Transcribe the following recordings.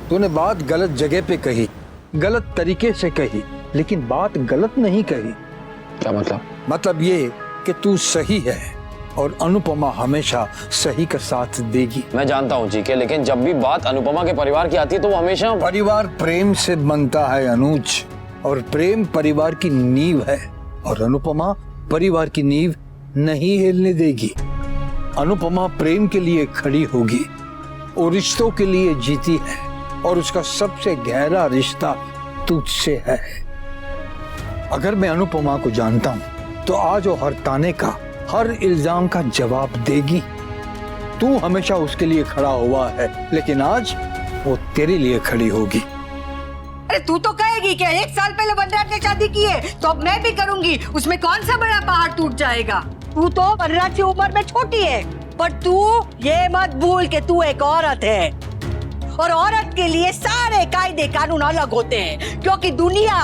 तूने बात गलत जगह पे कही, गलत तरीके से कही, लेकिन बात गलत नहीं कही। क्या मतलब? मतलब ये कि तू सही है और अनुपमा हमेशा सही का साथ देगी। मैं जानता हूँ जीके, लेकिन जब भी बात अनुपमा के परिवार की आती है तो वो हमेशा... परिवार प्रेम से बनता है अनुज, और प्रेम परिवार की नींव है, और अनुपमा परिवार की नींव नहीं हिलने देगी। अनुपमा प्रेम के लिए खड़ी होगी और रिश्तों के लिए जीती है, और उसका सबसे गहरा रिश्ता तुझसे है। अगर मैं अनुपमा को जानता हूं तो आज वो हर ताने का, हर इल्जाम का जवाब देगी। तू हमेशा उसके लिए खड़ा हुआ है, लेकिन आज वो तेरे लिए खड़ी होगी। अरे तू तो कहेगी कि 1 साल पहले वनराज ने शादी की है तो अब मैं भी करूंगी, उसमें कौन सा बड़ा पहाड़ टूट जाएगा। तू तो वनराज की उम्र में छोटी है, पर तू ये मत भूल कि तू एक औरत है, और औरत के लिए सारे कायदे कानून अलग होते हैं, क्योंकि दुनिया...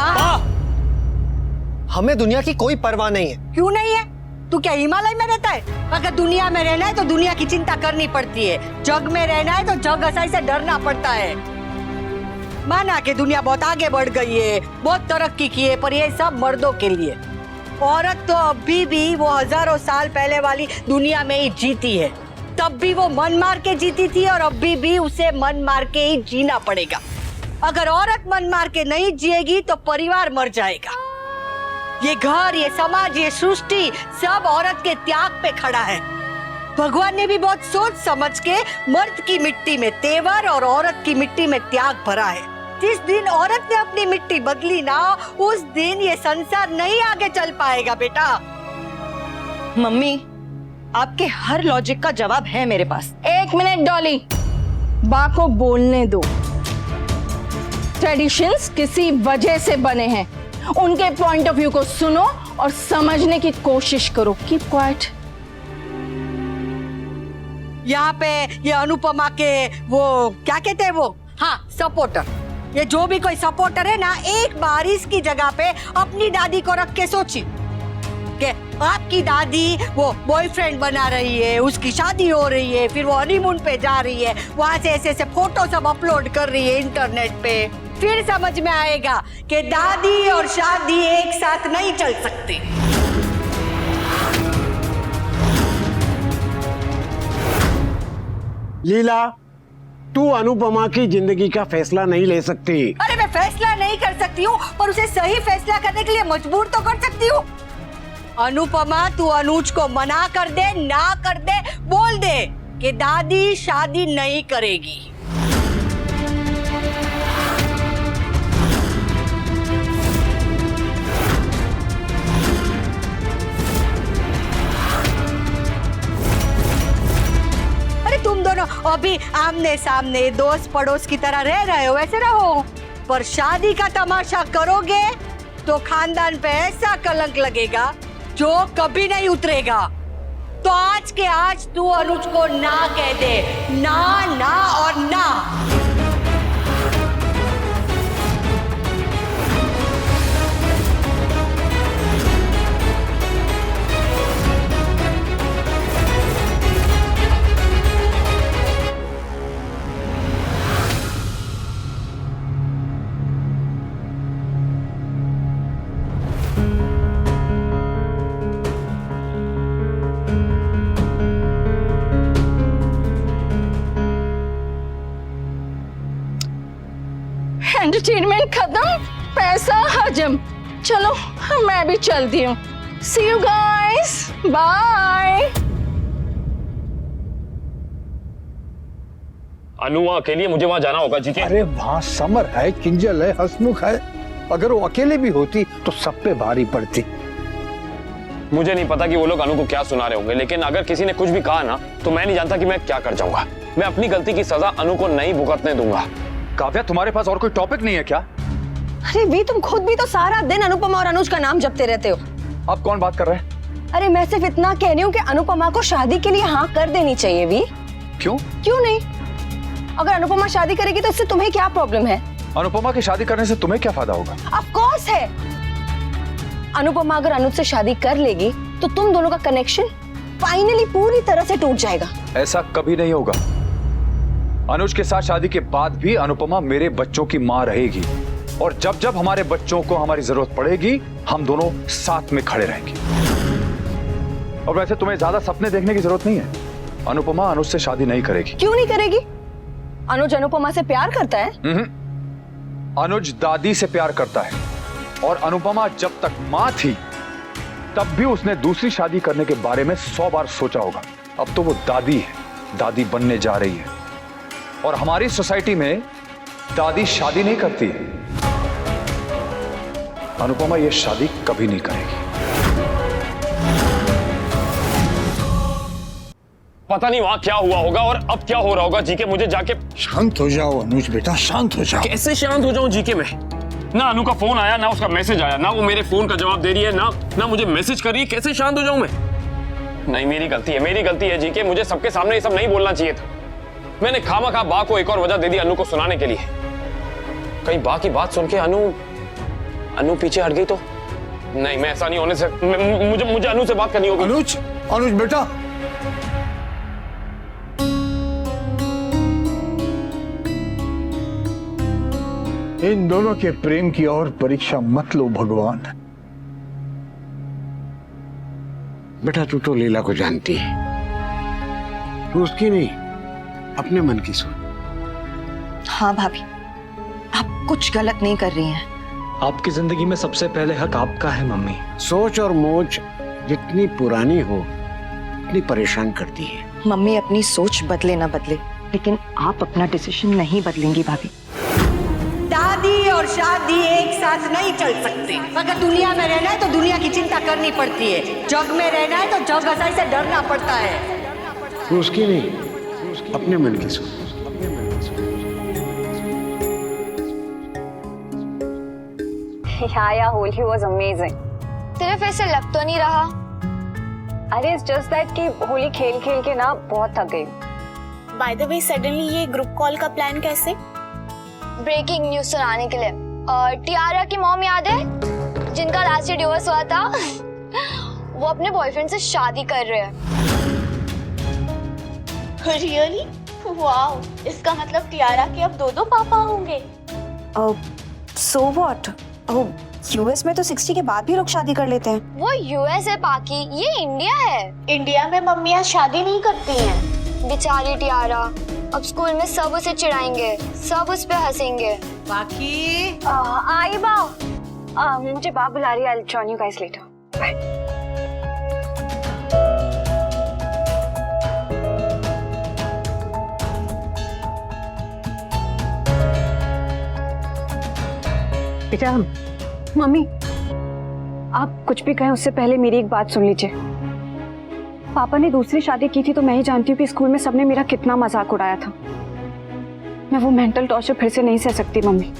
हमें दुनिया की कोई परवाह नहीं है। क्यों नहीं है? तू क्या हिमालय में रहता है? अगर दुनिया में रहना है तो दुनिया की चिंता करनी पड़ती है, जग में रहना है तो जग असाई से डरना पड़ता है। माना कि दुनिया बहुत आगे बढ़ गई है, बहुत तरक्की की है, पर ये सब मर्दों के लिए। औरत तो अभी भी वो हजारों साल पहले वाली दुनिया में ही जीती है। तब भी वो मन मार के जीती थी, और अभी भी उसे मन मार के ही जीना पड़ेगा। अगर औरत मन मार के नहीं जिएगी तो परिवार मर जाएगा। ये घर, ये समाज, ये सृष्टि सब औरत के त्याग पे खड़ा है। भगवान ने भी बहुत सोच समझ के मर्द की मिट्टी में तेवर और औरत की मिट्टी में त्याग भरा है। जिस दिन औरत ने अपनी मिट्टी बदली ना, उस दिन ये संसार नहीं आगे चल पाएगा बेटा। मम्मी, आपके हर लॉजिक का जवाब है मेरे पास। 1 मिनट डॉली, बा को बोलने दो। ट्रेडिशंस किसी वजह से बने हैं, उनके पॉइंट ऑफ व्यू को सुनो और समझने की कोशिश करो। Keep quiet. यहाँ पे ये अनुपमा के वो क्या कहते हैं वो, हाँ, सपोर्टर, ये जो भी कोई सपोर्टर है ना, एक बार इसकी जगह पे अपनी दादी को रख के सोची कि आपकी दादी वो बॉयफ्रेंड बना रही है, उसकी शादी हो रही है, फिर वो हनीमून पे जा रही है, वहां से ऐसे फोटो सब अपलोड कर रही है इंटरनेट पे। फिर समझ में आएगा कि दादी और शादी एक साथ नहीं चल सकती। लीला, तू अनुपमा की जिंदगी का फैसला नहीं ले सकती। अरे मैं फैसला नहीं कर सकती हूँ, पर उसे सही फैसला करने के लिए मजबूर तो कर सकती हूँ। अनुपमा, तू अनुज को मना कर दे, ना कर दे, बोल दे कि दादी शादी नहीं करेगी। तुम दोनों अभी आमने सामने दोस्त पड़ोस की तरह रह रहे हो, वैसे रहो, पर शादी का तमाशा करोगे तो खानदान पे ऐसा कलंक लगेगा जो कभी नहीं उतरेगा। तो आज के आज तू अनुज को ना कह दे, ना ना और ना। एंटरटेनमेंट खत्म, पैसा हजम। चलो मैं भी चलती हूँ। सी यू गाइस, बाय। अनुआ के लिए मुझे वहां जाना होगा जीके। अरे वहाँ समर है, किंजल है, हसमुख है, अगर वो अकेले भी होती तो सब पे भारी पड़ती। मुझे नहीं पता कि वो लोग अनु को क्या सुना रहे होंगे, लेकिन अगर किसी ने कुछ भी कहा ना तो मैं नहीं जानता कि मैं क्या कर जाऊंगा। मैं अपनी गलती की सजा अनु को नहीं भुगतने दूंगा। काव्या, तुम्हारे पास और कोई टॉपिक नहीं है क्या? अरे वी, तुम खुद भी तो सारा दिन अनुपमा और अनुज का नाम जपते रहते हो। अब कौन बात कर रहा है? अरे मैं सिर्फ इतना कह रही हूँ कि अनुपमा को शादी के लिए हाँ कर देनी चाहिए। वी, क्यों? क्यों नहीं? अगर अनुपमा शादी करेगी तो इससे तुम्हें क्या प्रॉब्लम है? अनुपमा की शादी करने से तुम्हें क्या फायदा होगा? ऑफ कोर्स है। अनुपमा अगर अनुज से शादी कर लेगी तो तुम दोनों का कनेक्शन फाइनली पूरी तरह से टूट जाएगा। ऐसा कभी नहीं होगा। अनुज के साथ शादी के बाद भी अनुपमा मेरे बच्चों की मां रहेगी, और जब जब हमारे बच्चों को हमारी जरूरत पड़ेगी हम दोनों साथ में खड़े रहेंगे। और वैसे तुम्हें ज्यादा सपने देखने की जरूरत नहीं है। अनुपमा अनुज से शादी नहीं करेगी। क्यों नहीं करेगी? अनुज अनुपमा से प्यार करता है। अनुज दादी से प्यार करता है, और अनुपमा जब तक मां थी तब भी उसने दूसरी शादी करने के बारे में 100 बार सोचा होगा। अब तो वो दादी है, दादी बनने जा रही है, और हमारी सोसाइटी में दादी शादी नहीं करती है। अनुपमा ये शादी कभी नहीं करेगी। पता नहीं वहां क्या हुआ होगा और अब क्या हो रहा होगा। जीके मुझे जाके शांत हो जाओ अनुज बेटा, शांत हो जाओ। कैसे शांत हो जाऊं जीके में? ना अनु का फोन आया, ना उसका मैसेज आया, ना वो मेरे फोन का जवाब दे रही है, ना मुझे मैसेज कर रही है। कैसे शांत हो जाऊं मैं? नहीं, मेरी गलती है जीके। मुझे सबके सामने ये सब नहीं बोलना चाहिए था। मैंने खामखा बा को एक और वजह दे दी अनु को सुनाने के लिए। कहीं बा की बात सुन के अनु पीछे हट गई तो? नहीं, मैं ऐसा नहीं होने से मुझे अनु से बात करनी होगी। अनुज बेटा, इन दोनों के प्रेम की और परीक्षा मत लो भगवान। बेटा तू तो लीला को जानती है, तू उसकी नहीं अपने मन की सुन। हाँ भाभी, आप कुछ गलत नहीं कर रही हैं। आपकी जिंदगी में सबसे पहले हक आपका है मम्मी। सोच और मोच जितनी पुरानी हो उतनी परेशान करती है। मम्मी अपनी सोच बदले ना बदले, लेकिन आप अपना डिसीजन नहीं बदलेंगी भाभी। दादी और शादी एक साथ नहीं चल सकते। अगर दुनिया में रहना है तो दुनिया की चिंता करनी पड़ती है, जग में रहना है तो जग असाई से डरना पड़ता है। तू उसकी नहीं अपने मन की सुन। Yeah, Holi was amazing. सिर्फ ऐसे लग तो नहीं रहा? अरे it's just that कि होली खेल खेल के ना बहुत थक गई। By the way, suddenly ये ग्रुप कॉल का प्लान कैसे? ब्रेकिंग न्यूज सुनाने के लिए। टियारा की मॉम याद है, जिनका लास्ट ईयर डिवोर्स हुआ था? वो अपने बॉयफ्रेंड से शादी कर रहे हैं। Really? Wow! इसका मतलब टियारा के अब दो पापा होंगे। So what? यूएस में तो 60 के बाद भी लोग शादी कर लेते हैं। वो यूएस है पाकी, ये इंडिया है। इंडिया में मम्मियाँ शादी नहीं करती हैं। बेचारी टियारा, अब स्कूल में सब उसे चिढ़ाएंगे, सब उस पे हंसेंगे। बाकी आई बा, मुझे बाप बुला रही है। I'll join you guys later. Bye. बेटा, मम्मी आप कुछ भी कहें उससे पहले मेरी एक बात सुन लीजिए। पापा ने दूसरी शादी की थी तो मैं ही जानती हूँ कि स्कूल में सबने मेरा कितना मजाक उड़ाया था। मैं वो मेंटल टॉर्चर फिर से नहीं सह सकती। मम्मी,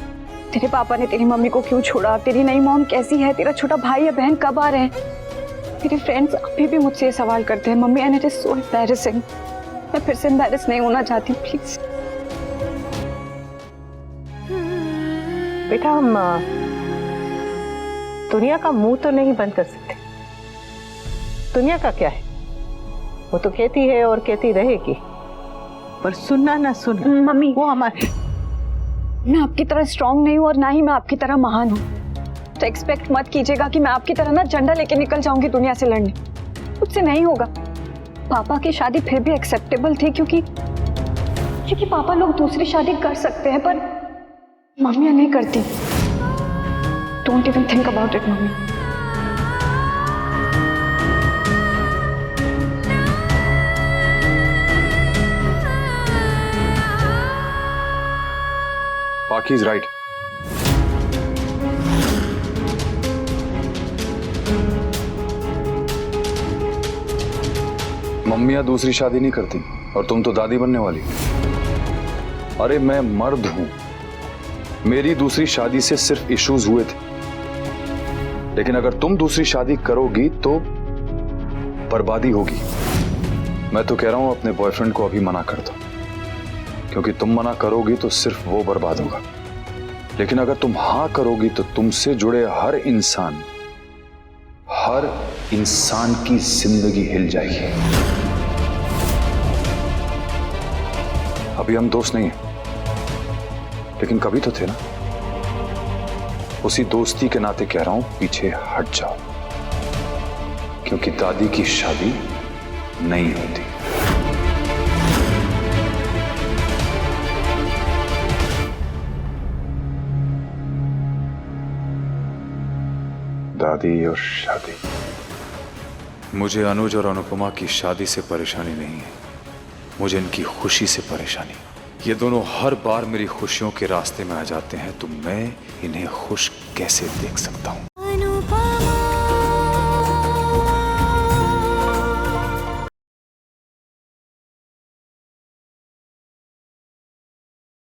तेरे पापा ने तेरी मम्मी को क्यों छोड़ा? तेरी नई मॉम कैसी है? तेरा छोटा भाई या बहन कब आ रहे हैं? तेरे फ्रेंड्स अभी भी मुझसे ये सवाल करते हैं mummy, and it is so embarrassing. मैं फिर से एम्बैरेस नहीं होना चाहती, प्लीज। बेटा, हम दुनिया का मुंह तो नहीं बंद कर सकते। दुनिया का क्या है, वो तो कहती है और कहती रहेगी, पर सुनना ना सुनना मम्मी, वो हमारे। मैं आपकी तरह स्ट्रांग नहीं हूँ और ना ही मैं आपकी तरह महान हूँ, तो एक्सपेक्ट मत कीजिएगा कि मैं आपकी तरह ना झंडा लेके निकल जाऊंगी दुनिया से लड़ने। मुझसे नहीं होगा। पापा की शादी फिर भी एक्सेप्टेबल थी क्योंकि पापा लोग दूसरी शादी कर सकते हैं, पर मम्मियाँ नहीं करती। Don't even think about it mummy. Paki is right. मम्मियां दूसरी शादी नहीं करती और तुम तो दादी बनने वाली। अरे मैं मर्द हूं, मेरी दूसरी शादी से सिर्फ इश्यूज हुए थे, लेकिन अगर तुम दूसरी शादी करोगी तो बर्बादी होगी। मैं तो कह रहा हूं अपने बॉयफ्रेंड को अभी मना कर दो, क्योंकि तुम मना करोगी तो सिर्फ वो बर्बाद होगा, लेकिन अगर तुम हां करोगी तो तुमसे जुड़े हर इंसान हर इंसान की जिंदगी हिल जाएगी। अभी हम दोस्त नहीं हैं, लेकिन कभी तो थे ना। उसी दोस्ती के नाते कह रहा हूं, पीछे हट जाओ, क्योंकि दादी की शादी नहीं होती। दादी और शादी। मुझे अनुज और अनुपमा की शादी से परेशानी नहीं है, मुझे इनकी खुशी से परेशानी। ये दोनों हर बार मेरी खुशियों के रास्ते में आ जाते हैं, तो मैं इन्हें खुश कैसे देख सकता हूं?